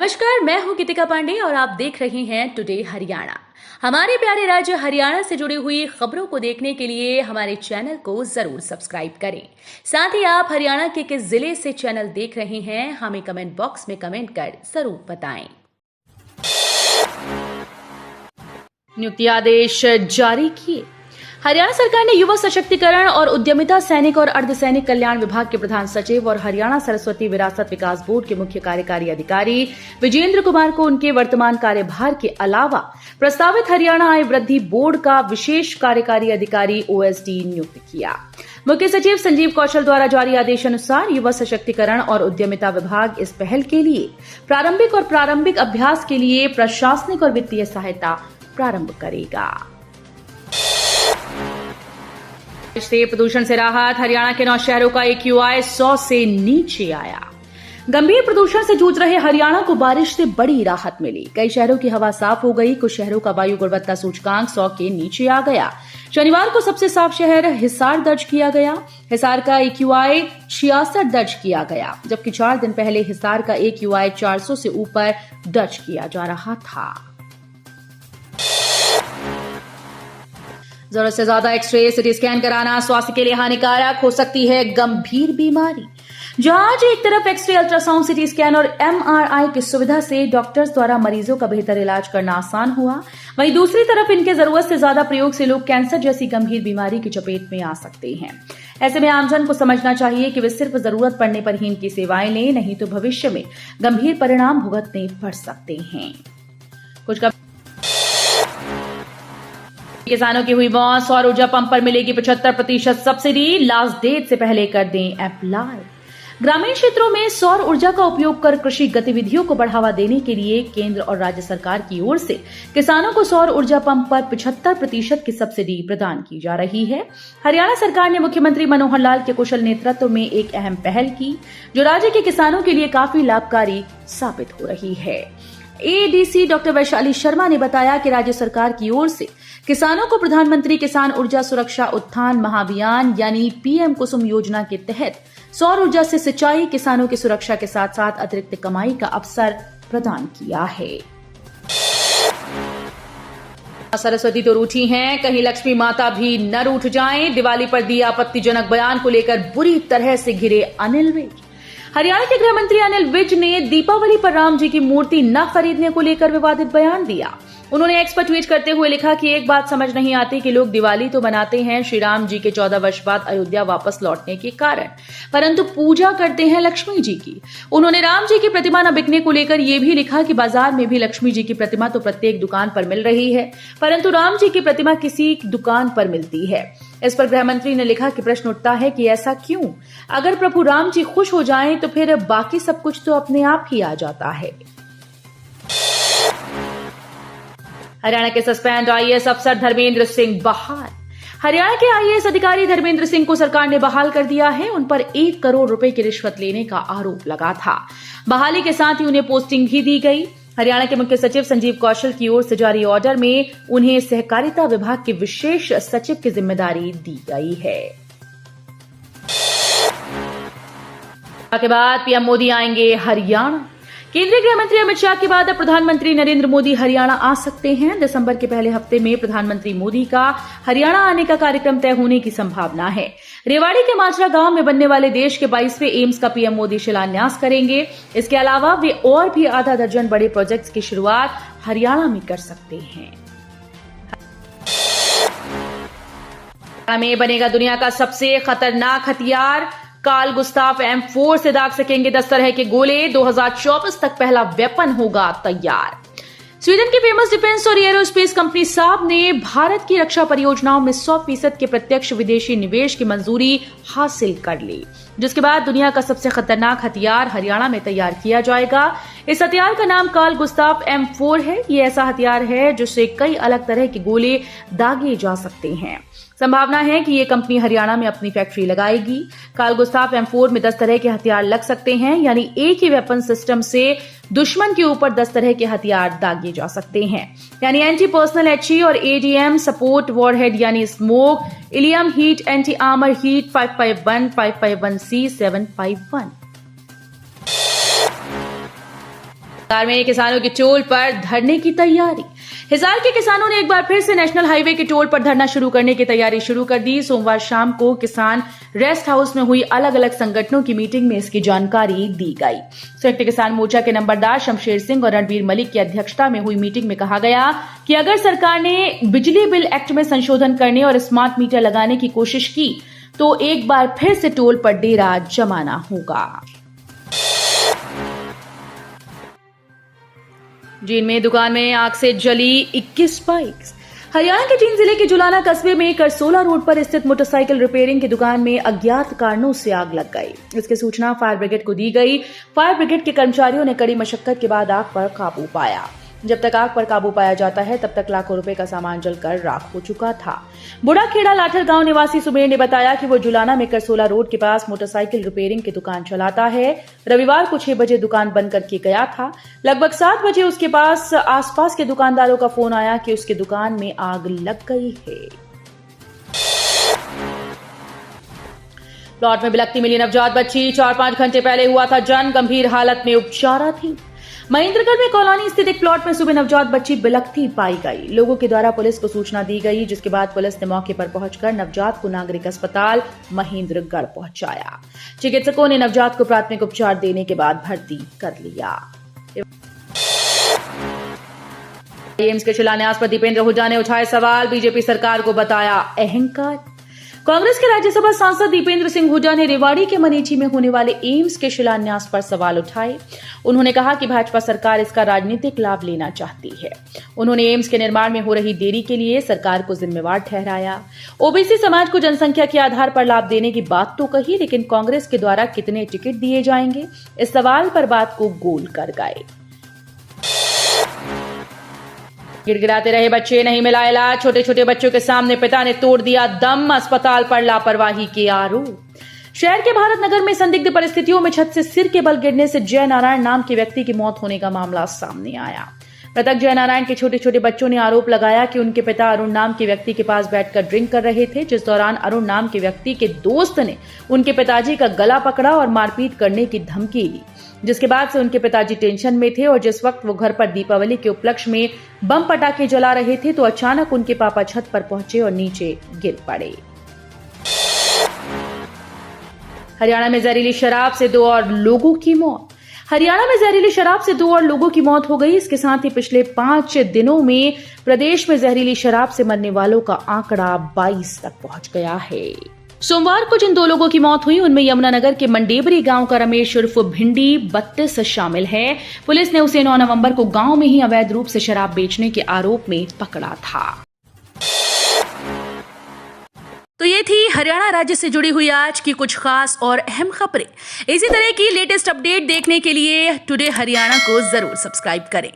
नमस्कार, मैं हूं गीतिका पांडे और आप देख रहे हैं टुडे हरियाणा। हमारे प्यारे राज्य हरियाणा से जुड़ी हुई खबरों को देखने के लिए हमारे चैनल को जरूर सब्सक्राइब करें। साथ ही आप हरियाणा के किस जिले से चैनल देख रहे हैं हमें कमेंट बॉक्स में कमेंट कर जरूर बताएं। नियुक्ति आदेश जारी किए। हरियाणा सरकार ने युवा सशक्तिकरण और उद्यमिता सैनिक और अर्धसैनिक कल्याण विभाग के प्रधान सचिव और हरियाणा सरस्वती विरासत विकास बोर्ड के मुख्य कार्यकारी अधिकारी विजेंद्र कुमार को उनके वर्तमान कार्यभार के अलावा प्रस्तावित हरियाणा आय वृद्धि बोर्ड का विशेष कार्यकारी अधिकारी ओएसडी नियुक्त किया। मुख्य सचिव संजीव कौशल द्वारा जारी आदेशानुसार युवा सशक्तिकरण और उद्यमिता विभाग इस पहल के लिए प्रारंभिक अभ्यास के लिए प्रशासनिक और वित्तीय सहायता प्रारंभ करेगा। से प्रदूषण से राहत। हरियाणा के 9 शहरों का AQI 100 से नीचे आया। गंभीर प्रदूषण से जूझ रहे हरियाणा को बारिश से बड़ी राहत मिली। कई शहरों की हवा साफ हो गई। कुछ शहरों का वायु गुणवत्ता सूचकांक 100 के नीचे आ गया। शनिवार को सबसे साफ शहर हिसार दर्ज किया गया। हिसार का AQI 66 दर्ज किया गया, जबकि 4 दिन पहले हिसार का AQI 400 से ऊपर दर्ज किया जा रहा था। जरूरत से ज्यादा एक्सरे सिटी स्कैन कराना स्वास्थ्य के लिए हानिकारक हो सकती है गंभीर बीमारी। जहां आज एक तरफ एक्सरे, अल्ट्रासाउंड, सिटी स्कैन और MRI की सुविधा से डॉक्टर्स द्वारा मरीजों का बेहतर इलाज करना आसान हुआ, वहीं दूसरी तरफ इनके जरूरत से ज्यादा प्रयोग से लोग कैंसर जैसी गंभीर बीमारी की चपेट में आ सकते हैं। ऐसे में आमजन को समझना चाहिए कि वे सिर्फ जरूरत पड़ने पर ही इनकी सेवाएं लें, नहीं तो भविष्य में गंभीर परिणाम भुगतने पड़ सकते हैं। किसानों की हुई मौत। सौर ऊर्जा पंप पर मिलेगी 75% सब्सिडी। लास्ट डेट से पहले कर दें अप्लाई। ग्रामीण क्षेत्रों में सौर ऊर्जा का उपयोग कर कृषि गतिविधियों को बढ़ावा देने के लिए केंद्र और राज्य सरकार की ओर से किसानों को सौर ऊर्जा पंप पर 75% की सब्सिडी प्रदान की जा रही है। हरियाणा सरकार ने मुख्यमंत्री मनोहर लाल के कुशल नेतृत्व में एक अहम पहल की, जो राज्य के किसानों के लिए काफी लाभकारी साबित हो रही है। ADC डॉक्टर वैशाली शर्मा ने बताया कि राज्य सरकार की ओर से किसानों को प्रधानमंत्री किसान ऊर्जा सुरक्षा उत्थान महाभियान यानी PM कुसुम योजना के तहत सौर ऊर्जा से सिंचाई, किसानों की सुरक्षा के साथ साथ अतिरिक्त कमाई का अवसर प्रदान किया है। सरस्वती तो रूठी हैं, कहीं लक्ष्मी माता भी न रूठ जाएं। दिवाली पर दिए आपत्तिजनक बयान को लेकर बुरी तरह से घिरे अनिल विज। हरियाणा के गृह मंत्री अनिल विज ने दीपावली पर राम जी की मूर्ति न खरीदने को लेकर विवादित बयान दिया। उन्होंने एक्स पर ट्वीट करते हुए लिखा कि एक बात समझ नहीं आती कि लोग दिवाली तो मनाते हैं श्री राम जी के 14 वर्ष बाद अयोध्या वापस लौटने के कारण, परंतु पूजा करते हैं लक्ष्मी जी की। उन्होंने राम जी की प्रतिमा न बिकने को लेकर यह भी लिखा कि बाजार में भी लक्ष्मी जी की प्रतिमा तो प्रत्येक दुकान पर मिल रही है, परंतु राम जी की प्रतिमा किसी दुकान पर मिलती है। इस पर गृह मंत्री ने लिखा कि प्रश्न उठता है कि ऐसा क्यों? अगर प्रभु राम जी खुश हो जाएं तो फिर बाकी सब कुछ तो अपने आप ही आ जाता है। हरियाणा के सस्पेंड IAS अफसर धर्मेंद्र सिंह बहाल। हरियाणा के IAS अधिकारी धर्मेंद्र सिंह को सरकार ने बहाल कर दिया है। उन पर 1 करोड़ रुपए की रिश्वत लेने का आरोप लगा था। बहाली के साथ ही उन्हें पोस्टिंग भी दी गई। हरियाणा के मुख्य सचिव संजीव कौशल की ओर से जारी ऑर्डर में उन्हें सहकारिता विभाग के विशेष सचिव की जिम्मेदारी दी गई है। के बाद PM मोदी आएंगे हरियाणा। केंद्रीय गृह मंत्री अमित शाह के बाद अब प्रधानमंत्री नरेंद्र मोदी हरियाणा आ सकते हैं। दिसंबर के पहले हफ्ते में प्रधानमंत्री मोदी का हरियाणा आने का कार्यक्रम तय होने की संभावना है। रेवाड़ी के माजरा गांव में बनने वाले देश के 22वें एम्स का PM मोदी शिलान्यास करेंगे। इसके अलावा वे और भी आधा दर्जन बड़े प्रोजेक्ट्स की शुरुआत हरियाणा में कर सकते हैं। हरियाणा में बनेगा दुनिया का सबसे खतरनाक हथियार। कार्ल गुस्ताफ M4 से दाग सकेंगे 10 तरह के गोले। 2024 तक पहला वेपन होगा तैयार। स्वीडन की फेमस डिफेंस और एरोस्पेस कंपनी साब ने भारत की रक्षा परियोजनाओं में 100% के प्रत्यक्ष विदेशी निवेश की मंजूरी हासिल कर ली, जिसके बाद दुनिया का सबसे खतरनाक हथियार हरियाणा में तैयार किया जाएगा। इस हथियार का नाम कार्ल गुस्ताफ M4 है। ये ऐसा हथियार है जिससे कई अलग तरह के गोले दागे जा सकते हैं। संभावना है कि ये कंपनी हरियाणा में अपनी फैक्ट्री लगाएगी। कार्ल गुस्ताफ M4 में 10 तरह के हथियार लग सकते हैं, यानी एक ही वेपन सिस्टम से दुश्मन के ऊपर 10 तरह के हथियार दागे जा सकते हैं, यानी एंटी पर्सनल HE और ADM सपोर्ट वॉरहेड यानी smoke, illum heat, anti armour heat, 551, 551C, 751। Hisar में किसानों के टोल पर धरने की तैयारी। हिसार के किसानों ने एक बार फिर से नेशनल हाईवे के टोल पर धरना शुरू करने की तैयारी शुरू कर दी। सोमवार शाम को किसान रेस्ट हाउस में हुई अलग अलग संगठनों की मीटिंग में इसकी जानकारी दी गई। संयुक्त किसान मोर्चा के नंबरदार शमशेर सिंह और रणबीर मलिक की अध्यक्षता में हुई मीटिंग में कहा गया कि अगर सरकार ने बिजली बिल एक्ट में संशोधन करने और स्मार्ट मीटर लगाने की कोशिश की तो एक बार फिर से टोल पर डेरा जमाना होगा। जींद में दुकान में आग से जली 21 बाइक्स। हरियाणा के जींद जिले के जुलाना कस्बे में करसोला रोड पर स्थित मोटरसाइकिल रिपेयरिंग की दुकान में अज्ञात कारणों से आग लग गई। इसकी सूचना फायर ब्रिगेड को दी गई। फायर ब्रिगेड के कर्मचारियों ने कड़ी मशक्कत के बाद आग पर काबू पाया। जब तक आग पर काबू पाया जाता है तब तक लाखों रुपए का सामान जलकर राख हो चुका था। बुढ़ाखेड़ा लाठर गांव निवासी सुमेर ने बताया कि वो जुलाना में करसोला रोड के पास मोटरसाइकिल रिपेयरिंग की दुकान चलाता है। रविवार को 6 बजे दुकान बंद करके गया था। लगभग 7 बजे उसके पास आसपास के दुकानदारों का फोन आया कि उसकी दुकान में आग लग गई है। प्लॉट में बिलखती मिली नवजात बच्ची। 4-5 घंटे पहले हुआ था जन्म, गंभीर हालत में उपचाराधीन। महेंद्रगढ़ में कॉलोनी स्थित एक प्लॉट में सुबह नवजात बच्ची बिलखती पाई गई। लोगों के द्वारा पुलिस को सूचना दी गई, जिसके बाद पुलिस ने मौके पर पहुंचकर नवजात को नागरिक अस्पताल महेंद्रगढ़ पहुंचाया। चिकित्सकों ने नवजात को प्राथमिक उपचार देने के बाद भर्ती कर लिया। एम्स के शिलान्यास पर दीपेंद्र हुड्डा ने उठाए सवाल। बीजेपी सरकार को बताया अहंकार। कांग्रेस के राज्यसभा सांसद दीपेंद्र सिंह हुड्डा ने रेवाड़ी के मनीची में होने वाले एम्स के शिलान्यास पर सवाल उठाए। उन्होंने कहा कि भाजपा सरकार इसका राजनीतिक लाभ लेना चाहती है। उन्होंने एम्स के निर्माण में हो रही देरी के लिए सरकार को जिम्मेवार ठहराया। ओबीसी समाज को जनसंख्या के आधार पर लाभ देने की बात तो कही, लेकिन कांग्रेस के द्वारा कितने टिकट दिए जाएंगे, इस सवाल पर बात को गोल कर गए। गिड़गिड़ाते रहे बच्चे, नहीं मिला इलाज। छोटे छोटे बच्चों के सामने पिता ने तोड़ दिया दम। अस्पताल पर लापरवाही के आरोप। शहर के भारत नगर में संदिग्ध परिस्थितियों में छत से सिर के बल गिरने से जय नारायण नाम के व्यक्ति की मौत होने का मामला सामने आया। मृतक जय नारायण के छोटे छोटे बच्चों ने आरोप लगाया कि उनके पिता अरुण नाम के व्यक्ति के पास बैठकर ड्रिंक कर रहे थे, जिस दौरान अरुण नाम के व्यक्ति के दोस्त ने उनके पिताजी का गला पकड़ा और मारपीट करने की धमकी दी, जिसके बाद से उनके पिताजी टेंशन में थे और जिस वक्त वो घर पर दीपावली के उपलक्ष्य में बम पटाखे जला रहे थे तो अचानक उनके पापा छत पर पहुंचे और नीचे गिर पड़े। हरियाणा में जहरीली शराब से 2 और लोगों की मौत। हरियाणा में जहरीली शराब से 2 और लोगों की मौत हो गई। इसके साथ ही पिछले 5 दिनों में प्रदेश में जहरीली शराब से मरने वालों का आंकड़ा 22 तक पहुंच गया है। सोमवार को जिन 2 लोगों की मौत हुई उनमें यमुनानगर के मंडेबरी गांव का रमेश उर्फ भिंडी 32 शामिल है। पुलिस ने उसे 9 नवंबर को गांव में ही अवैध रूप से शराब बेचने के आरोप में पकड़ा था। तो ये थी हरियाणा राज्य से जुड़ी हुई आज की कुछ खास और अहम खबरें। इसी तरह की लेटेस्ट अपडेट देखने के लिए टुडे हरियाणा को जरूर सब्सक्राइब करें।